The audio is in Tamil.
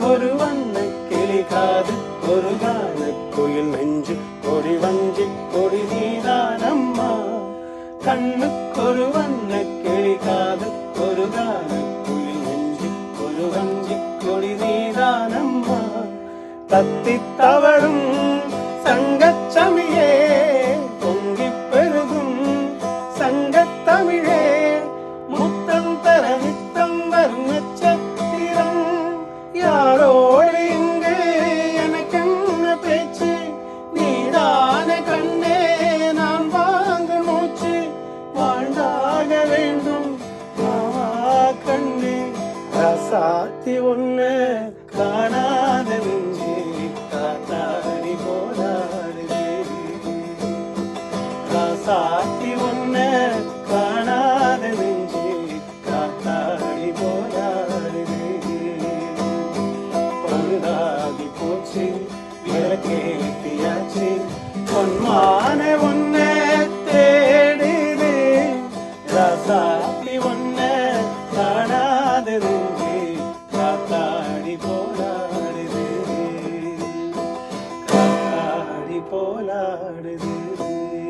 ஒரு வண்ண கிளி காது ஒரு கான குயில் நெஞ்சு கொடி வஞ்சி கொடி நீதானம்மா கண்ணுக்கொரு வண்ண கிளி காது ஒரு கான குயில் நெஞ்சு ஒரு வஞ்சி கொடி நீதானம்மா தத்தி தவழும் சங்கச்சமிழே பொங்கி பெருகும் சங்கத்தமிழே முத்தம் தர நித்தம் வரும் நட்சத்திரம் யாரோடு இங்கு எனக்கென்ன பேச்சு நீதான கண்ணே நான் வாங்க மூச்சு வாழ்ந்தாக வேண்டும் மாமா கண்ணே ரசாத்தி ஒண்ணு காணாத நெஞ்சே காத்தாடி போராடுதே ரசாத்தி ஒண்ணு காணாத நெஞ்சே காத்தாடி போராடுதே பழுதாகி போச்சு விளக்கே